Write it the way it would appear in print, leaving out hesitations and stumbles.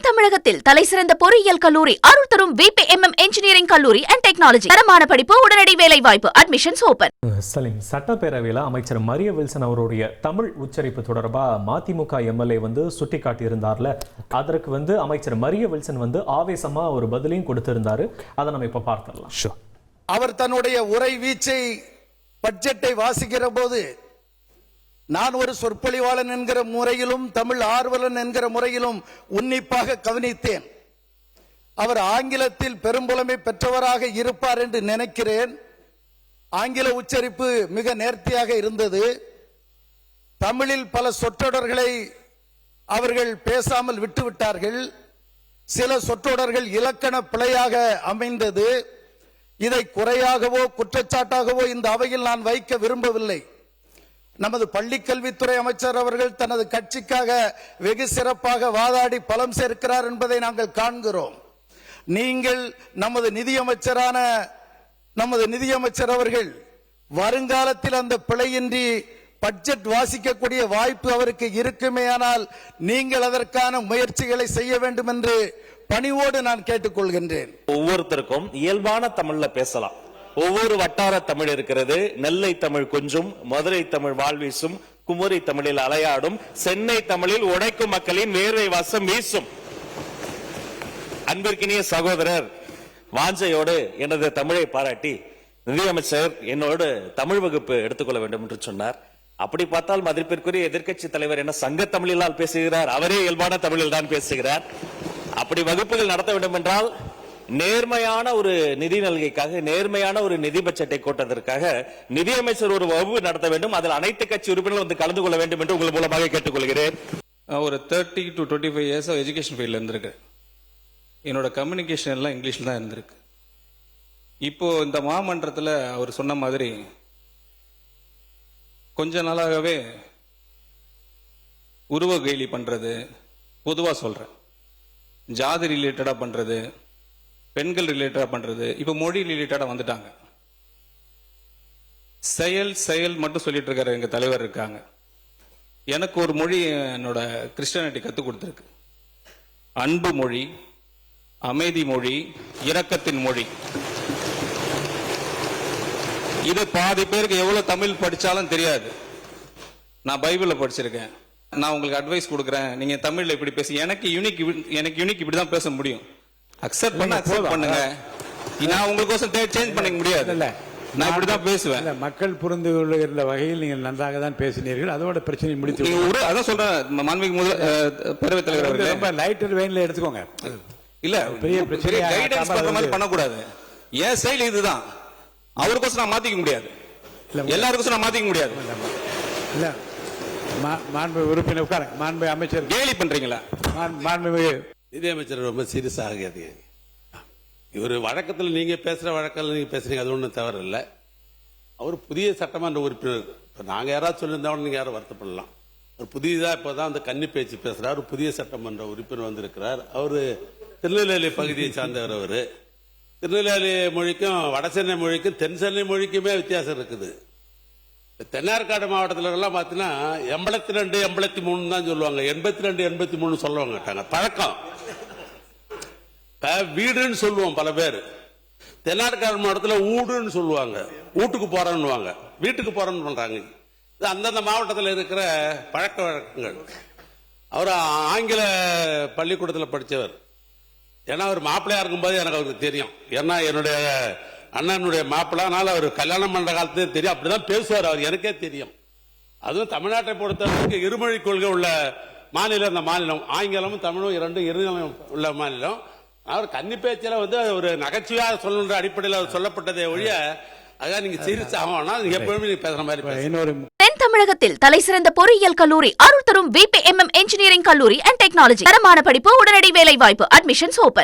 தமிழகத்தில் தலைசிறந்த பொறியியல் கல்லூரி அருள் தரும் VPMM இன்ஜினியரிங் கல்லூரி அண்ட் டெக்னாலஜி. தரமான படிப்பு, உடனடி வேலை வாய்ப்பு. Admissions open. சலீம், சட்டப்பேரவையில் அமைச்சர் மரிய வில்சன் அவருடைய தமிழ் உச்சரிப்பு தொடர்பாக மதிமுக எம்எல்ஏ சுட்டிக்காட்டியிருந்தார்ல, அதற்கு அமைச்சர் மரிய வில்சன் ஆவேசமா ஒரு பதிலையும் கொடுத்திருந்தாரு. அதை நம்ம இப்ப பார்த்துடலாம். அவர் தன்னுடைய உரை வீச்சை பட்ஜெட்டை வாசிக்கிற போது நான் ஒரு சொற்பொழிவாளன் என்கிற முறையிலும் தமிழ் ஆர்வலன் என்கிற முறையிலும் உன்னிப்பாக கவனித்தேன். அவர் ஆங்கிலத்தில் பெரும்புலமை பெற்றவராக இருப்பார் என்று நினைக்கிறேன். ஆங்கில உச்சரிப்பு மிக நேர்த்தியாக இருந்தது. தமிழில் பல சொற்றொடர்களை அவர்கள் பேசாமல் விட்டுவிட்டார்கள். சில சொற்றொடர்கள் இலக்கண பிழையாக அமைந்தது. இதை குறையாகவோ குற்றச்சாட்டாகவோ இந்த அவையில் நான் வைக்க விரும்பவில்லை. நமது பள்ளிக்கல்வித்துறை அமைச்சர் அவர்கள் தனது கட்சிக்காக வெகு சிறப்பாக வாதாடி பலம் சேர்க்கிறார் என்பதை நாங்கள் காண்கிறோம். நீங்கள் நமது நிதியமைச்சர் அவர்கள் வருங்காலத்தில் அந்த பிழையின்றி பட்ஜெட் வாசிக்கக்கூடிய வாய்ப்பு அவருக்கு இருக்குமேயானால் நீங்கள் அதற்கான முயற்சிகளை செய்ய வேண்டும் என்று பணிவோடு நான் கேட்டுக்கொள்கின்றேன். ஒவ்வொருத்தருக்கும் இயல்பான தமிழ்ல பேசலாம். ஒவ்வொரு வட்டார தமிழ் இருக்கிறது. நெல்லை தமிழ் கொஞ்சம், மதுரை தமிழ் வாழ்வீசும், குமரி தமிழில் அலையாடும், சென்னை தமிழில் உடைக்கும் மக்களின் வேர்வை வாசம் வீசும். அன்பிற்கினிய சகோதரர் வாஞ்சையோடு எனது தமிழை பாராட்டி நிதியமைச்சர் என்னோடு தமிழ் வகுப்பு எடுத்துக்கொள்ள வேண்டும் என்று சொன்னார். அப்படி பார்த்தால் மதிப்பிற்குரிய எதிர்க்கட்சி தலைவர் என்ன சங்க தமிழிலால் பேசுகிறார்? அவரே இயல்பான தமிழில் தான் பேசுகிறார். அப்படி வகுப்புகள் நடத்த வேண்டும் என்றால் நேர்மையான ஒரு நிதி நல்கைக்காக, நேர்மையான ஒரு நிதி பட்ஜெட்டை கூட்டத்திற்காக நிதியமைச்சர் ஒரு வகுப்பு நடத்த வேண்டும். அதில் அனைத்து கட்சி உறுப்பினர்கள் கலந்து கொள்ள வேண்டும் என்று உங்கள் மூலமாக கேட்டுக்கொள்கிறேன். ஒரு 30 to 25 years எஜுகேஷன் ஃபீல்ட்ல இருந்திருக்கு. என்னோட கம்யூனிகேஷன் எல்லாம் இங்கிலீஷ்ல தான் இருந்திருக்கு. இப்போ இந்த மாமன்றத்தில் அவர் சொன்ன மாதிரி கொஞ்ச நாளாகவே உருவ கேலி பண்றது, பொதுவா சொல்றேன், ஜாதி ரிலேட்டடா பண்றது, பெண்கள் ரிலேட்டடா பண்றது, இப்ப மொழி ரிலேட்டடா வந்துட்டாங்க. செயல் மட்டும் சொல்லிட்டு இருக்காரு. எங்க தலைவர் இருக்காங்க. எனக்கு ஒரு மொழி என்னோட கிறிஸ்டியானிட்டி கத்துக் கொடுத்திருக்கு. அன்பு மொழி, அமைதி மொழி, இரக்கத்தின் மொழி. இது பாதி பேருக்கு எவ்வளவு தமிழ் படிச்சாலும் தெரியாது. நான் பைபிள படிச்சிருக்கேன். நான் உங்களுக்கு அட்வைஸ் கொடுக்குறேன், நீங்க தமிழ்ல இப்படி பேசி, எனக்கு யூனிக் இப்படிதான் பேச முடியும். அக்செப்ட் பண்ண அக்செப்ட் பண்ணுங்க. நான் உங்களுக்கோசம் சேஞ்ச் பண்ணிக்க முடியாது. நான் இப்படிதான் பேசுவேன். மக்கள் புரிந்து கொள்ளுகிற வகையில் நீங்கள் நன்றாக தான் பேசினீர்கள். அதோட பிரச்சனை முடித்து அதான் சொல்றேன். மாண்புமிகு பேரவைத் தலைவர் ரொம்ப லைட்டர் வெயின்ல எடுத்துக்கோங்க. இல்ல பெரிய பிரச்சனை கைடன்ஸ் பண்ற மாதிரி பண்ணக்கூடாது. ஏன் ஸ்டைல் இதுதான். அவருக்கோசம் நான் மாத்திக்க முடியாது. எல்லாருக்கும் நான் மாத்திக்க முடியாது. இல்ல மாண்பு உறுப்பினர் உட்கார. மாண்பு அமைச்சர் கேலி பண்றீங்களா? மாண்புமிகு நிதியமைச்சர் ரொம்ப சீரியஸாக இவர் வழக்கத்தில் நீங்க பேசுற வழக்கில் நீங்க பேசுறீங்க, அது ஒன்றும் தவறு இல்லை. அவர் புதிய சட்டமன்ற உறுப்பினர். நாங்க யாராவது சொல்லியிருந்தா நீங்க யாரும் வருத்தப்படலாம். அவர் புதியதா இப்பதான் அந்த கன்னி பேச்சு பேசுறாரு. புதிய சட்டமன்ற உறுப்பினர் வந்திருக்கிறார். அவரு திருநெல்வேலி பகுதியை சார்ந்தவர். அவரு திருநெல்வேலி மொழிக்கும் வட சென்னை மொழிக்கும் தென் சென்னை மொழிக்குமே வித்தியாசம் இருக்குது. தென்னார்காடு மாவட்டத்தில் எல்லாம் பார்த்தீங்கன்னா 82, 83 தான் சொல்லுவாங்க. 82, 83 சொல்ல மாட்டாங்க. பழக்கம் வீடுன்னு சொல்லுவோம் பல பேர். தென்னார்காடு மாவட்டத்தில் ஊடுன்னு சொல்லுவாங்க. வீட்டுக்கு போறேன்னு, வீட்டுக்கு போறேன்னு பண்றாங்க. இது அந்தந்த மாவட்டத்தில் இருக்கிற பழக்க வழக்கங்கள். அவர் ஆங்கில பள்ளிக்கூடத்தில் படித்தவர். ஏன்னா அவர் மாப்பிள்ளையா இருக்கும்போது எனக்கு அவருக்கு தெரியும். ஏன்னா என்னுடைய அண்ணனுடைய மாப்பிள்ளானால அவர் கல்யாணம் பண்ற காலத்திலே தெரியும். அப்படிதான் பேசுவார் அவர், எனக்கே தெரியும். அதுவும் தமிழ்நாட்டை பொறுத்தவரைக்கும் இருமொழி கொள்கை உள்ள மாநிலம் இந்த மாநிலம். ஆங்கிலமும் தமிழும் இரண்டும் உள்ள மாநிலம். அவர் கன்னி பேச்சில ஒரு நகைச்சுவையாக சொல்லுன்ற அடிப்படையில் அவர் சொல்லப்பட்டதை ஒழிய அதான் நீங்க சீரியஸ் ஆகணும்னா நீங்க எப்பவுமே நீங்க பேசுற மாதிரி. தென் தமிழகத்தில் தலைசிறந்த பொறியியல் கல்லூரி அருள் தரும் VPMM இன்ஜினியரிங் கல்லூரி அண்ட் டெக்னாலஜி. தரமான படிப்பு, உடனடி வேலை வாய்ப்பு. Admissions open.